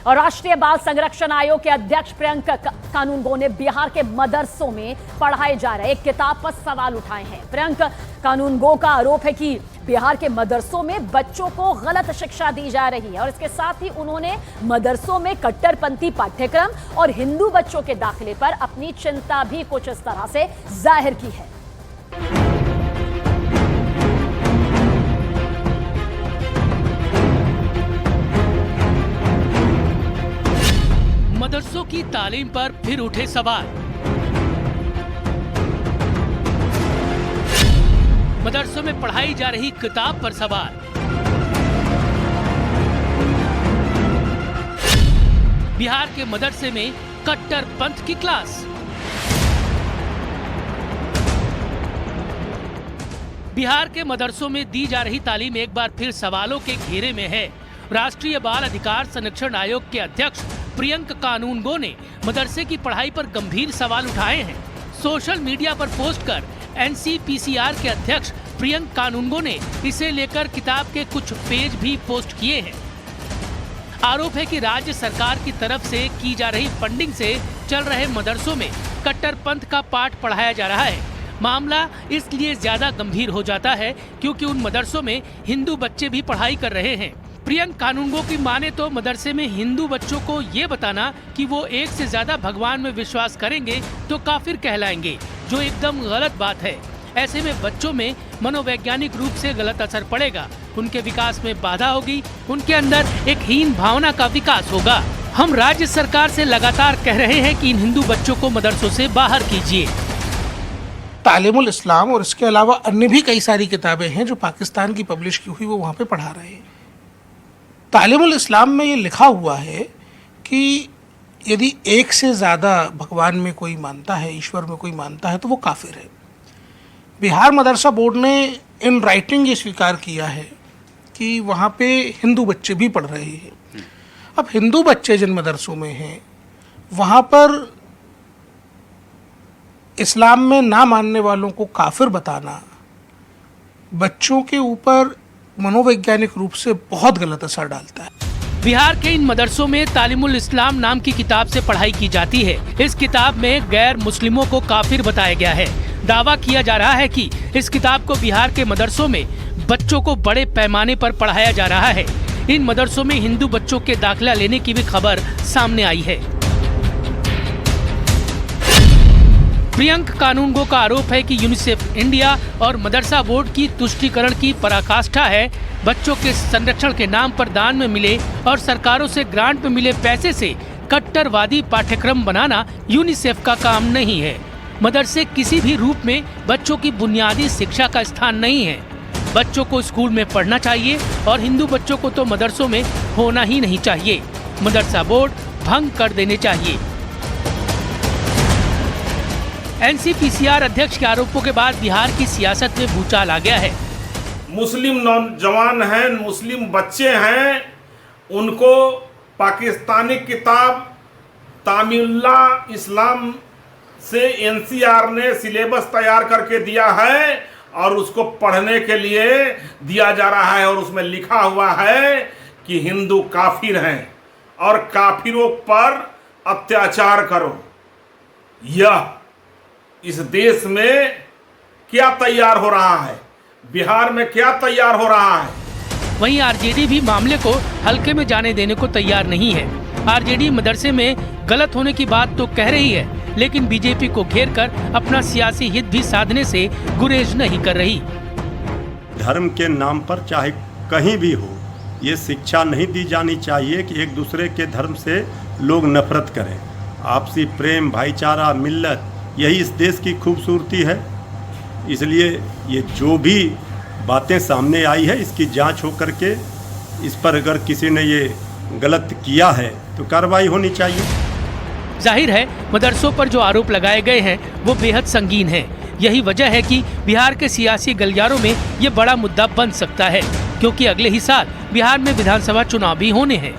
और राष्ट्रीय बाल संरक्षण आयोग के अध्यक्ष प्रियंका कानूनगो ने बिहार के मदरसों में पढ़ाए जा रहे एक किताब पर सवाल उठाए हैं। प्रियंका कानूनगो का आरोप है कि बिहार के मदरसों में बच्चों को गलत शिक्षा दी जा रही है और इसके साथ ही उन्होंने मदरसों में कट्टरपंथी पाठ्यक्रम और हिंदू बच्चों के दाखिले पर अपनी चिंता भी कुछ इस तरह से जाहिर की है। मदरसों की तालीम पर फिर उठे सवाल। मदरसों में पढ़ाई जा रही किताब पर सवाल। बिहार के मदरसे में कट्टरपंथ की क्लास। बिहार के मदरसों में दी जा रही तालीम एक बार फिर सवालों के घेरे में है। राष्ट्रीय बाल अधिकार संरक्षण आयोग के अध्यक्ष प्रियंका कानूनगो ने मदरसे की पढ़ाई पर गंभीर सवाल उठाए हैं। सोशल मीडिया पर पोस्ट कर एनसीपीसीआर के अध्यक्ष प्रियंका कानूनगो ने इसे लेकर किताब के कुछ पेज भी पोस्ट किए हैं। आरोप है कि राज्य सरकार की तरफ से की जा रही फंडिंग से चल रहे मदरसों में कट्टरपंथ का पाठ पढ़ाया जा रहा है। मामला इसलिए ज्यादा गंभीर हो जाता है क्योंकि उन मदरसों में हिंदू बच्चे भी पढ़ाई कर रहे हैं। प्रियंका कानूनगो की माने तो मदरसे में हिंदू बच्चों को ये बताना कि वो एक से ज्यादा भगवान में विश्वास करेंगे तो काफिर कहलाएंगे, जो एकदम गलत बात है। ऐसे में बच्चों में मनोवैज्ञानिक रूप से गलत असर पड़ेगा, उनके विकास में बाधा होगी, उनके अंदर एक हीन भावना का विकास होगा। हम राज्य सरकार से लगातार कह रहे हैं कि इन हिंदू बच्चों को मदरसों से बाहर कीजिए। तालीमुल इस्लाम और इसके अलावा अन्य भी कई सारी किताबें हैं जो पाकिस्तान की पब्लिश की हुई वो वहाँ पे पढ़ा रहे हैं। तालीमुल इस्लाम में ये लिखा हुआ है कि यदि एक से ज़्यादा भगवान में कोई मानता है, ईश्वर में कोई मानता है, तो वो काफिर है। बिहार मदरसा बोर्ड ने इन राइटिंग ये स्वीकार किया है कि वहाँ पे हिंदू बच्चे भी पढ़ रहे हैं। अब हिंदू बच्चे जिन मदरसों में हैं वहाँ पर इस्लाम में ना मानने वालों को काफिर बताना बच्चों के ऊपर मनोवैज्ञानिक रूप से बहुत गलत असर डालता है। बिहार के इन मदरसों में तालीमुल इस्लाम नाम की किताब से पढ़ाई की जाती है। इस किताब में गैर मुस्लिमों को काफिर बताया गया है। दावा किया जा रहा है कि इस किताब को बिहार के मदरसों में बच्चों को बड़े पैमाने पर पढ़ाया जा रहा है। इन मदरसों में हिंदू बच्चों के दाखिला लेने की भी खबर सामने आई है। प्रियंका कानूनगो का आरोप है कि यूनिसेफ इंडिया और मदरसा बोर्ड की तुष्टीकरण की पराकाष्ठा है। बच्चों के संरक्षण के नाम पर दान में मिले और सरकारों से ग्रांट में मिले पैसे से कट्टरवादी पाठ्यक्रम बनाना यूनिसेफ का काम नहीं है। मदरसे किसी भी रूप में बच्चों की बुनियादी शिक्षा का स्थान नहीं है। बच्चों को स्कूल में पढ़ना चाहिए और हिंदू बच्चों को तो मदरसों में होना ही नहीं चाहिए। मदरसा बोर्ड भंग कर देने चाहिए। एनसीपीसीआर अध्यक्ष के आरोपों के बाद बिहार की सियासत में भूचाल आ गया है। मुस्लिम नौजवान हैं, मुस्लिम बच्चे हैं, उनको पाकिस्तानी किताब तामीमुल्ला इस्लाम से एनसीआर ने सिलेबस तैयार करके दिया है और उसको पढ़ने के लिए दिया जा रहा है और उसमें लिखा हुआ है कि हिंदू काफिर हैं और काफिरों पर अत्याचार करो। यह इस देश में क्या तैयार हो रहा है, बिहार में क्या तैयार हो रहा है। वहीं आरजेडी भी मामले को हल्के में जाने देने को तैयार नहीं है। आरजेडी मदरसे में गलत होने की बात तो कह रही है, लेकिन बीजेपी को घेरकर अपना सियासी हित भी साधने से गुरेज नहीं कर रही। धर्म के नाम पर चाहे कहीं भी हो, ये शिक्षा नहीं दी जानी चाहिए कि एक दूसरे के धर्म से लोग नफरत करें। आपसी प्रेम, भाईचारा, मिल्लत, यही इस देश की खूबसूरती है। इसलिए ये जो भी बातें सामने आई है इसकी जांच हो करके इस पर अगर किसी ने ये गलत किया है तो कार्रवाई होनी चाहिए। जाहिर है मदरसों पर जो आरोप लगाए गए हैं वो बेहद संगीन है। यही वजह है कि बिहार के सियासी गलियारों में ये बड़ा मुद्दा बन सकता है, क्योंकि अगले ही साल बिहार में विधानसभा चुनाव भी होने हैं।